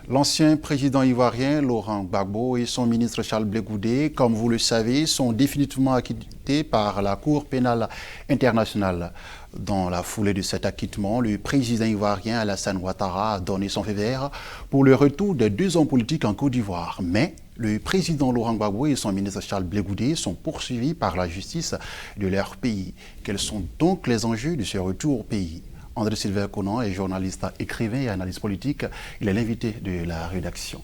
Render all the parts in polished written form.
L'ancien président ivoirien Laurent Gbagbo et son ministre Charles Blé Goudé, comme vous le savez, sont définitivement acquittés par la Cour pénale internationale. Dans la foulée de cet acquittement, le président ivoirien Alassane Ouattara a donné son feu vert pour le retour des deux hommes politiques en Côte d'Ivoire. Mais le président Laurent Gbagbo et son ministre Charles Blé Goudé sont poursuivis par la justice de leur pays. Quels sont donc les enjeux de ce retour au pays? André Sylvain Conan est journaliste, écrivain et analyste politique. Il est l'invité de la rédaction.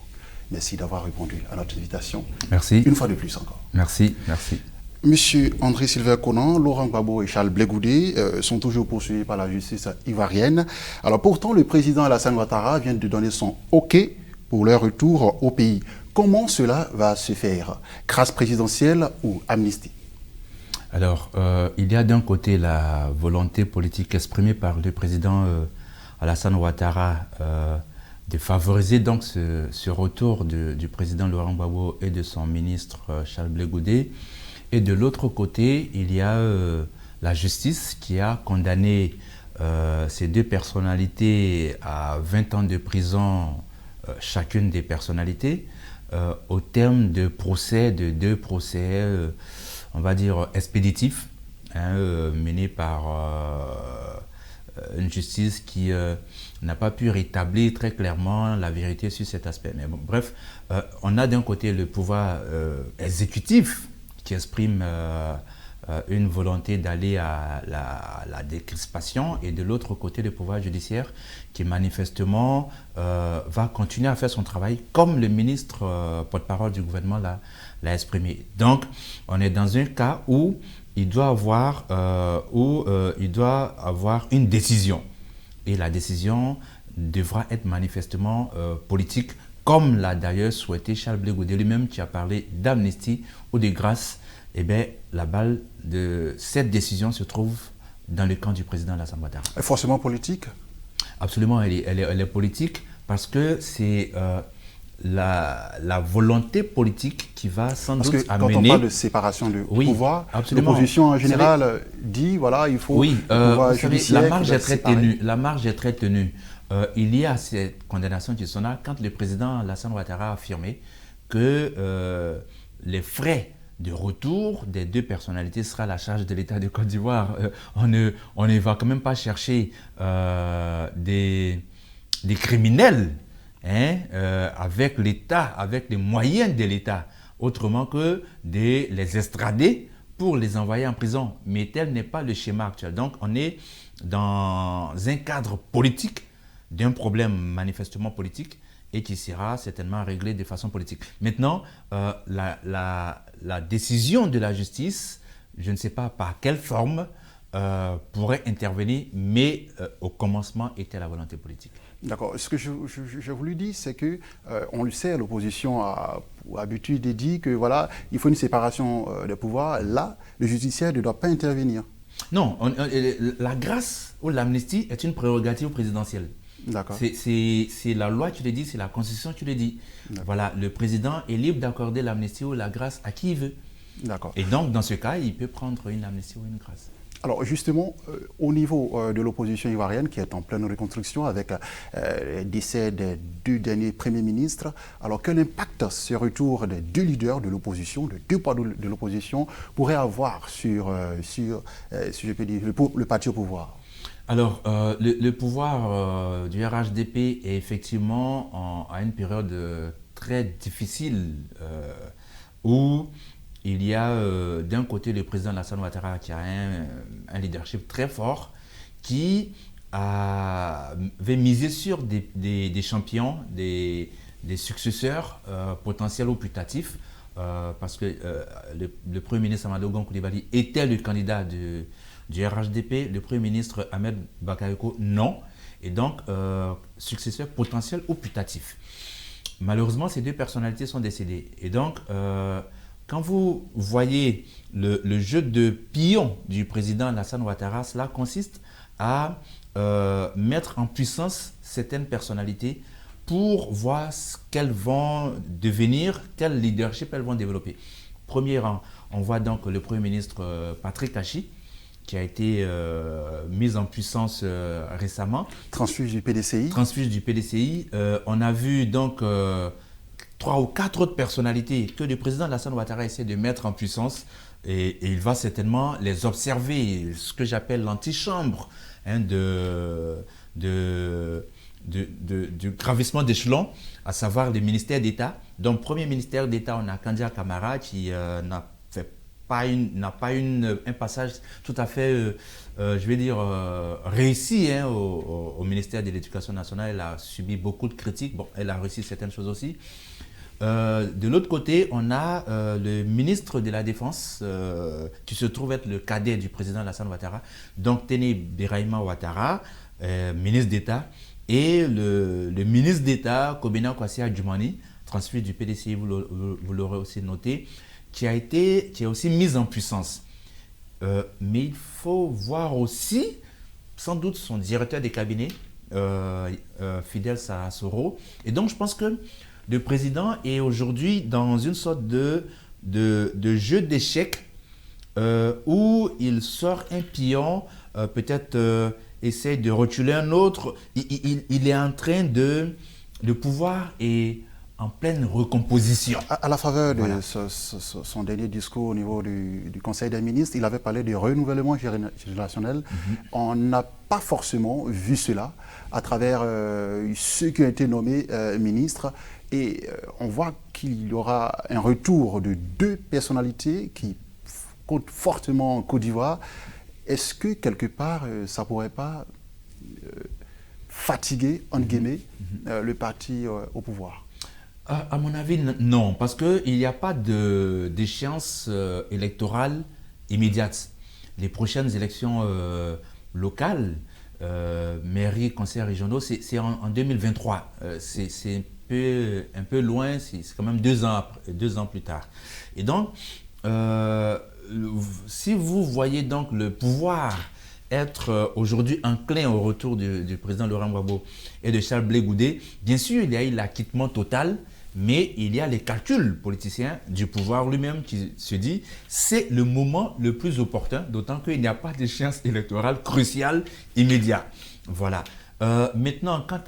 Merci d'avoir répondu à notre invitation. Merci. Une fois de plus encore. Merci, merci. Monsieur André Sylvain Conan, Laurent Gbagbo et Charles Blé Goudé sont toujours poursuivis par la justice ivoirienne. Alors pourtant, le président Alassane Ouattara vient de donner son OK pour leur retour au pays. Comment cela va se faire? Grâce présidentielle ou amnistie? Alors, il y a d'un côté la volonté politique exprimée par le président Alassane Ouattara de favoriser donc ce retour du président Laurent Gbagbo et de son ministre Charles Blé Goudé. Et de l'autre côté, il y a la justice qui a condamné ces deux personnalités à 20 ans de prison, chacune des personnalités, au terme de deux procès, on va dire expéditifs, menés par une justice qui n'a pas pu rétablir très clairement la vérité sur cet aspect. Mais bon, bref, on a d'un côté le pouvoir exécutif qui exprime une volonté d'aller à la décrispation, et de l'autre côté le pouvoir judiciaire qui manifestement va continuer à faire son travail comme le ministre porte-parole du gouvernement l'a exprimé. Donc on est dans un cas où il doit avoir une décision, et la décision devra être manifestement politique, comme l'a d'ailleurs souhaité Charles Blé Goudé lui-même, qui a parlé d'amnistie ou de grâce. Eh bien, la balle de cette décision se trouve dans le camp du président Alassane Ouattara. Elle est forcément politique? Absolument, elle est politique, parce que c'est la volonté politique qui va sans doute amener... Quand on parle de séparation du pouvoir, l'opposition en général dit, voilà, il faut le pouvoir judiciaire... La marge est très ténue. Il y a cette condamnation du Sénat quand le président Alassane Ouattara a affirmé que les frais de retour des deux personnalités sera à la charge de l'État de Côte d'Ivoire. On ne va quand même pas chercher des criminels avec l'État, avec les moyens de l'État, autrement que de les extrader pour les envoyer en prison. Mais tel n'est pas le schéma actuel. Donc on est dans un cadre politique, d'un problème manifestement politique, et qui sera certainement réglé de façon politique. Maintenant, la décision de la justice, je ne sais pas par quelle forme, pourrait intervenir, mais au commencement était la volonté politique. D'accord. Ce que je voulais dire, c'est que on le sait, l'opposition a pour habitude de dire que voilà, il faut une séparation des pouvoirs. Là, le judiciaire ne doit pas intervenir. Non, la grâce ou l'amnistie est une prérogative présidentielle. C'est la loi qui le dit, c'est la Constitution qui le dit. Voilà, le président est libre d'accorder l'amnistie ou la grâce à qui il veut. Et donc, dans ce cas, il peut prendre une amnistie ou une grâce. Alors justement, au niveau de l'opposition ivoirienne qui est en pleine reconstruction avec le décès des deux derniers premiers ministres, alors quel impact ce retour des deux leaders de l'opposition, des deux poids de l'opposition pourrait avoir sur si je peux dire, le parti au pouvoir? Alors, le pouvoir du RHDP est effectivement à une période très difficile où il y a d'un côté le président Alassane Ouattara qui a un leadership très fort, qui avait misé sur des champions, des successeurs potentiels ou putatifs, parce que le Premier ministre Amadou Gon Coulibaly était le candidat du RHDP, le Premier ministre Ahmed Bakayoko non, et donc successeurs potentiels ou putatifs. Malheureusement, ces deux personnalités sont décédées, et donc quand vous voyez le jeu de pion du président Alassane Ouattara, cela consiste à mettre en puissance certaines personnalités pour voir ce qu'elles vont devenir, quel leadership elles vont développer. Premier rang, on voit donc le Premier ministre Patrick Achi, qui a été mise en puissance récemment. Transfuge du PDCI. Transfuge du PDCI. On a vu donc 3 ou 4 autres personnalités que le président Alassane Ouattara essaie de mettre en puissance et il va certainement les observer, ce que j'appelle l'antichambre hein, du gravissement d'échelon, à savoir les ministères d'État. Donc, premier ministère d'État, on a Kandia Camara qui n'a pas un passage tout à fait, je vais dire, réussi hein, au ministère de l'Éducation nationale. Elle a subi beaucoup de critiques. Bon, elle a réussi certaines choses aussi. De l'autre côté, on a le ministre de la Défense qui se trouve être le cadet du président Alassane Ouattara, donc Tene Birahima Ouattara, ministre d'État, et le ministre d'État, Kobena Kwasi Adjumani, transféré du PDCI, vous l'aurez aussi noté, qui a aussi mis en puissance. Mais il faut voir aussi, sans doute, son directeur des cabinets, Fidel Sarasoro. Et donc, je pense que le président est aujourd'hui dans une sorte de jeu d'échecs où il sort un pion, peut-être essaie de reculer un autre. Il est en train de... Le pouvoir est en pleine recomposition. À la faveur de son dernier discours au niveau du Conseil des ministres, il avait parlé du renouvellement générationnel. On n'a pas forcément vu cela à travers ceux qui ont été nommés ministres. Et on voit qu'il y aura un retour de 2 personnalités qui comptent fortement en Côte d'Ivoire. Est-ce que quelque part, ça ne pourrait pas fatiguer, entre guillemets, le parti au pouvoir? À mon avis, non, parce qu'il n'y a pas d'échéance électorale immédiate. Les prochaines élections locales, mairie, conseils régionaux, c'est en 2023. C'est un peu loin, c'est quand même 2 ans plus tard. Et donc, si vous voyez donc le pouvoir être aujourd'hui enclin au retour du président Laurent Gbagbo et de Charles Blé Goudé, bien sûr, il y a eu l'acquittement total, mais il y a les calculs politiciens du pouvoir lui-même qui se dit c'est le moment le plus opportun, d'autant qu'il n'y a pas d'échéance électorale cruciale immédiate. Voilà. Maintenant, quant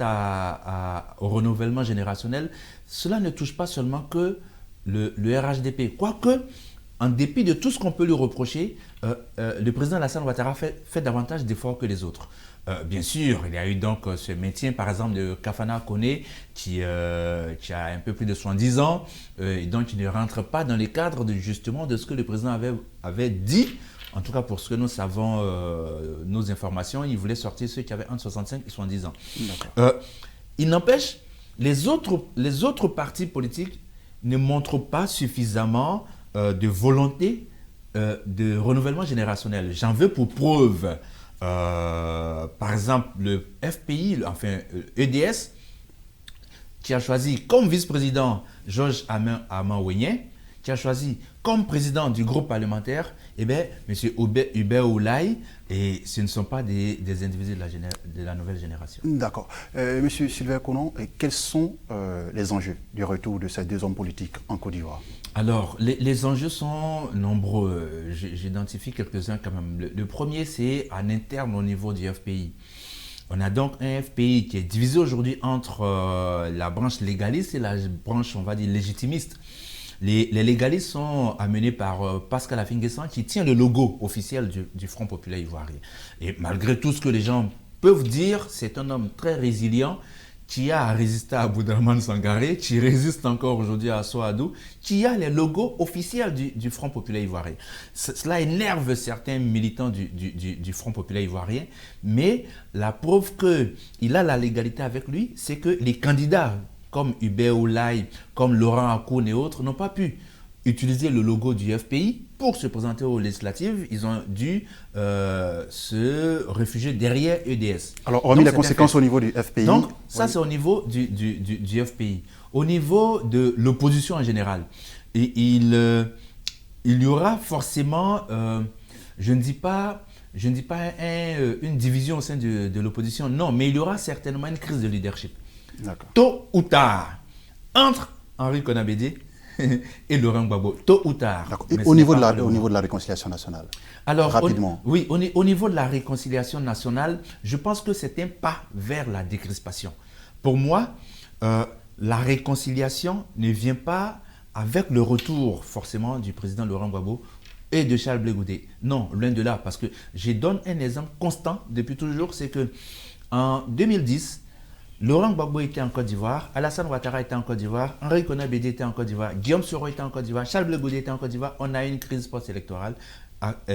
au renouvellement générationnel, cela ne touche pas seulement que le RHDP. Quoique, en dépit de tout ce qu'on peut lui reprocher, le président Alassane Ouattara fait davantage d'efforts que les autres. Bien sûr, il y a eu donc ce maintien, par exemple, de Kafana Koné, qui a un peu plus de 70 ans, et donc il ne rentre pas dans les cadres justement de ce que le président avait dit. En tout cas, pour ce que nous savons, nos informations, il voulait sortir ceux qui avaient entre 65 et 70 ans. Il n'empêche, les autres partis politiques ne montrent pas suffisamment de volonté de renouvellement générationnel. J'en veux pour preuve, par exemple, le FPI, enfin EDS, qui a choisi comme vice-président Georges Aman-Wenyen, qui a choisi comme président du groupe parlementaire, eh bien, M. Hubert Oulaye, et ce ne sont pas des individus de la nouvelle génération. D'accord. M. Sylvain Conon, quels sont les enjeux du retour de ces 2 hommes politiques en Côte d'Ivoire? Alors, les enjeux sont nombreux. J'identifie quelques-uns quand même. Le premier, c'est en interne au niveau du FPI. On a donc un FPI qui est divisé aujourd'hui entre la branche légaliste et la branche, on va dire, légitimiste. Les légalistes sont amenés par Pascal Affi-N'Guessan qui tient le logo officiel du Front populaire ivoirien. Et malgré tout ce que les gens peuvent dire, c'est un homme très résilient qui a résisté à Aboudrahmane Sangaré, qui résiste encore aujourd'hui à Soadou, qui a les logos officiels du Front populaire ivoirien. Cela énerve certains militants du Front populaire ivoirien, mais la preuve qu'il a la légalité avec lui, c'est que les candidats comme Hubert Oulaye, comme Laurent Akoun et autres, n'ont pas pu utiliser le logo du FPI pour se présenter aux législatives. Ils ont dû se réfugier derrière EDS. Alors, hormis les conséquences au niveau du FPI. Donc, ça, c'est au niveau du FPI. Au niveau de l'opposition en général, il y aura forcément, je ne dis pas une division au sein de l'opposition, non, mais il y aura certainement une crise de leadership. Tôt ou tard, entre Henri Konabédé et Laurent Gbagbo, tôt ou tard. Et au niveau de la réconciliation nationale, alors, rapidement. Oui, au niveau de la réconciliation nationale, je pense que c'est un pas vers la décrispation. Pour moi, la réconciliation ne vient pas avec le retour forcément du président Laurent Gbagbo et de Charles Blé Goudé. Non, loin de là, parce que je donne un exemple constant depuis toujours, c'est que en 2010, Laurent Gbagbo était en Côte d'Ivoire, Alassane Ouattara était en Côte d'Ivoire, Henri Konan Bédié était en Côte d'Ivoire, Guillaume Soro était en Côte d'Ivoire, Charles Blé Goudé était en Côte d'Ivoire. On a eu une crise post-électorale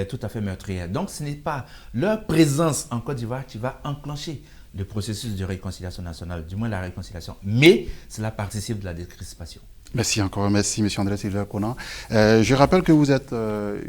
tout à fait meurtrière. Donc ce n'est pas leur présence en Côte d'Ivoire qui va enclencher le processus de réconciliation nationale, du moins la réconciliation, mais cela participe de la décrispation. Merci encore, merci M. André Sylvain Konan. Je rappelle que vous êtes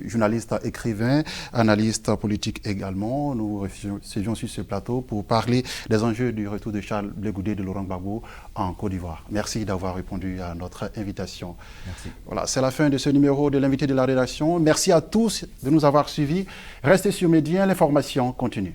journaliste, écrivain, analyste politique également. Nous séjournons sur ce plateau pour parler des enjeux du retour de Charles Blé Goudé et de Laurent Gbagbo en Côte d'Ivoire. Merci d'avoir répondu à notre invitation. Merci. Voilà, c'est la fin de ce numéro de l'invité de la rédaction. Merci à tous de nous avoir suivis. Restez sur Médien, l'information continue.